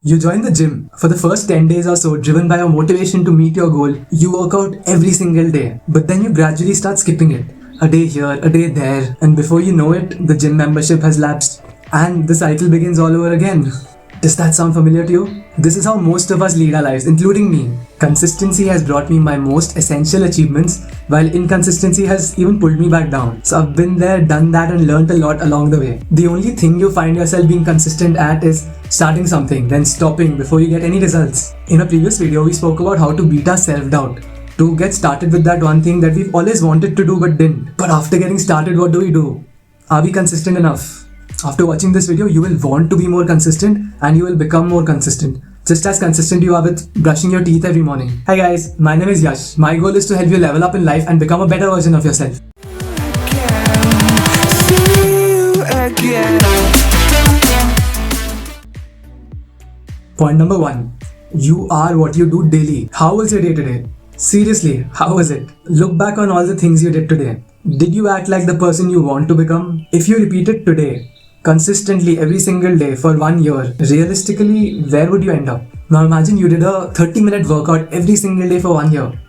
You join the gym. For the first 10 days or so, driven by a motivation to meet your goal, you work out every single day. But then you gradually start skipping it. A day here, a day there, and before you know it, the gym membership has lapsed. And the cycle begins all over again. Does that sound familiar to you? This is how most of us lead our lives, including me. Consistency has brought me my most essential achievements, while inconsistency has even pulled me back down. So I've been there, done that, and learned a lot along the way. The only thing you find yourself being consistent at is starting something, then stopping before you get any results. In a previous video, we spoke about how to beat our self-doubt. To get started with that one thing that we've always wanted to do but didn't. But after getting started, what do? Are we consistent enough? After watching this video, you will want to be more consistent and you will become more consistent. Just as consistent you are with brushing your teeth every morning. Hi guys, my name is Yash. My goal is to help you level up in life and become a better version of yourself. Point number 1. You are what you do daily. How was your day today? Seriously, how was it? Look back on all the things you did today. Did you act like the person you want to become? If you repeat it today, consistently every single day for 1 year, realistically, where would you end up? Now imagine you did a 30-minute workout every single day for 1 year.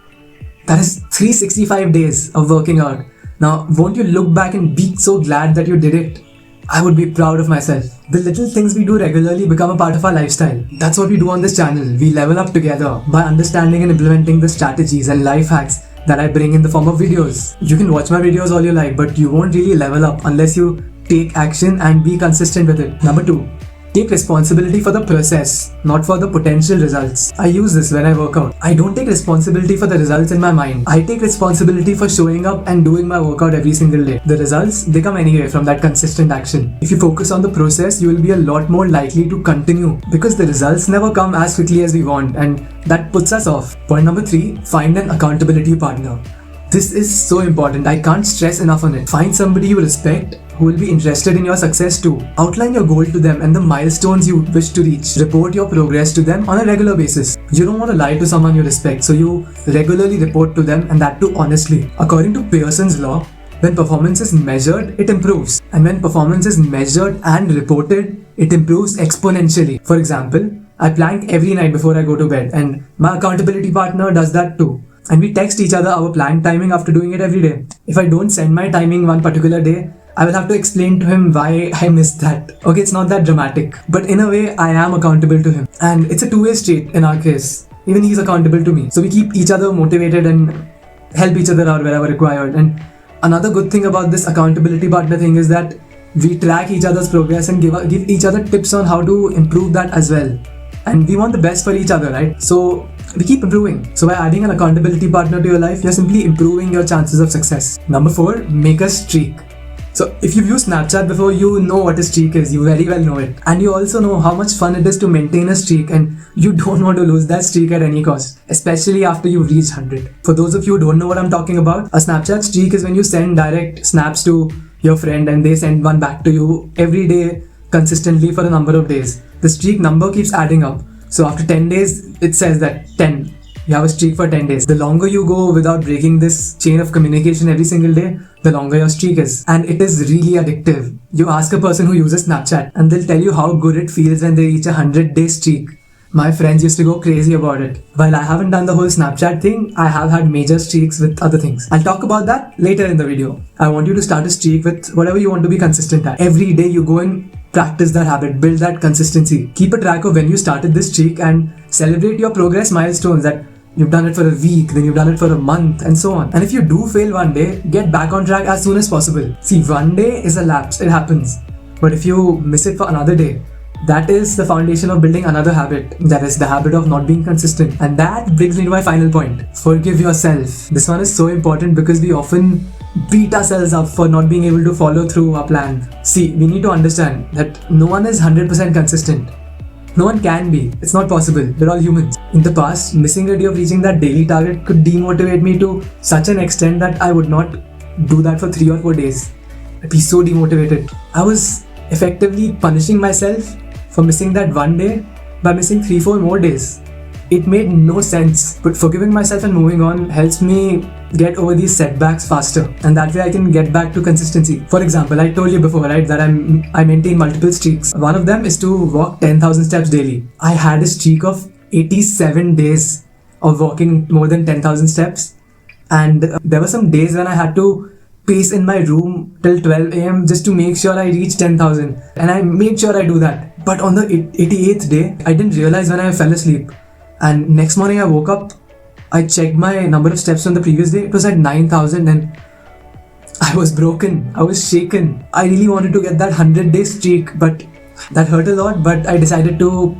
That is 365 days of working out. Now, won't you look back and be so glad that you did it? I would be proud of myself. The little things we do regularly become a part of our lifestyle. That's what we do on this channel. We level up together by understanding and implementing the strategies and life hacks that I bring in the form of videos. You can watch my videos all you like, but you won't really level up unless you take action and be consistent with it. Number 2. Take responsibility for the process, not for the potential results. I use this when I work out. I don't take responsibility for the results in my mind. I take responsibility for showing up and doing my workout every single day. The results, they come anyway from that consistent action. If you focus on the process, you will be a lot more likely to continue because the results never come as quickly as we want and that puts us off. Point number 3, find an accountability partner. This is so important. I can't stress enough on it. Find somebody you respect who will be interested in your success too. Outline your goal to them and the milestones you wish to reach. Report your progress to them on a regular basis. You don't want to lie to someone you respect, so you regularly report to them and that too honestly. According to Pearson's law, when performance is measured, it improves. And when performance is measured and reported, it improves exponentially. For example, I plank every night before I go to bed and my accountability partner does that too. And we text each other our plank timing after doing it every day. If I don't send my timing one particular day, I will have to explain to him why I missed that. Okay, it's not that dramatic, but in a way, I am accountable to him. And it's a two-way street in our case. Even he's accountable to me. So we keep each other motivated and help each other out wherever required. And another good thing about this accountability partner thing is that we track each other's progress and give each other tips on how to improve that as well. And we want the best for each other, right? So we keep improving. So by adding an accountability partner to your life, you're simply improving your chances of success. Number 4, make a streak. So if you've used Snapchat before, you know what a streak is. You very well know it. And you also know how much fun it is to maintain a streak and you don't want to lose that streak at any cost, especially after you've reached 100. For those of you who don't know what I'm talking about, a Snapchat streak is when you send direct snaps to your friend and they send one back to you every day consistently for a number of days. The streak number keeps adding up. So after 10 days, it says that 10. You have a streak for 10 days. The longer you go without breaking this chain of communication every single day, the longer your streak is. And it is really addictive. You ask a person who uses Snapchat and they'll tell you how good it feels when they reach a 100-day streak. My friends used to go crazy about it. While I haven't done the whole Snapchat thing, I have had major streaks with other things. I'll talk about that later in the video. I want you to start a streak with whatever you want to be consistent at. Every day you go and practice that habit, build that consistency. Keep a track of when you started this streak and celebrate your progress milestones, that you've done it for a week, then you've done it for a month, and so on. And if you do fail one day, get back on track as soon as possible. See, one day is a lapse, it happens. But if you miss it for another day, that is the foundation of building another habit. That is the habit of not being consistent. And that brings me to my final point. Forgive yourself. This one is so important because we often beat ourselves up for not being able to follow through our plan. See, we need to understand that no one is 100% consistent. No one can be. It's not possible. We're all humans. In the past, missing a day of reaching that daily target could demotivate me to such an extent that I would not do that for 3 or 4 days. I'd be so demotivated. I was effectively punishing myself for missing that one day by missing 3-4 more days. It made no sense. But forgiving myself and moving on helps me get over these setbacks faster, and that way I can get back to consistency. For example, I told you before, right, that I maintain multiple streaks. One of them is to walk 10,000 steps daily. I had a streak of 87 days of walking more than 10,000 steps, and there were some days when I had to pace in my room till 12 a.m. just to make sure I reach 10,000, and I made sure I do that. But on the 88th day, I didn't realize when I fell asleep, and next morning I woke up, I checked my number of steps from the previous day, it was at 9,000, and I was broken, I was shaken. I really wanted to get that 100-day streak, but that hurt a lot. But I decided to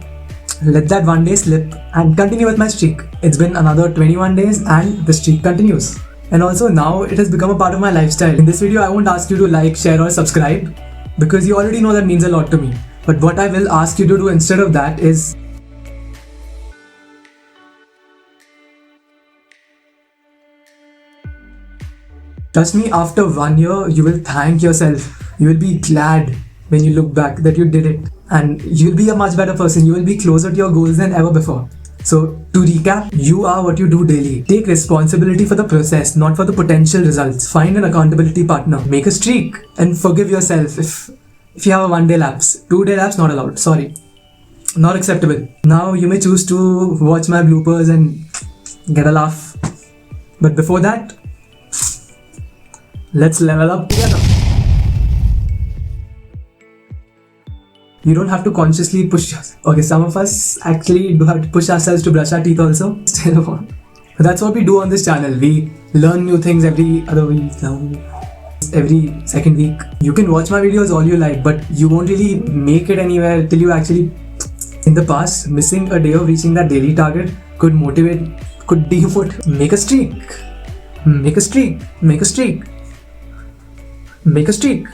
let that one day slip and continue with my streak. It's been another 21 days and the streak continues. And also now it has become a part of my lifestyle. In this video I won't ask you to like, share or subscribe, because you already know that means a lot to me. But what I will ask you to do instead of that is trust me, after 1 year, you will thank yourself. You will be glad when you look back that you did it. And you'll be a much better person. You will be closer to your goals than ever before. So, to recap, you are what you do daily. Take responsibility for the process, not for the potential results. Find an accountability partner. Make a streak. And forgive yourself if you have a 1-day lapse. 2-day lapse, not allowed. Sorry. Not acceptable. Now, you may choose to watch my bloopers and get a laugh. But before that, let's level up together. You don't have to consciously push yourself. Okay, some of us actually do have to push ourselves to brush our teeth also. Still on. But that's what we do on this channel. We learn new things every other week, every second week. You can watch my videos all you like, but you won't really make it anywhere till you actually... In the past, missing a day of reaching that daily target could motivate, could demotivate. Make a streak. Make a streak. Make a streak. Make a streak.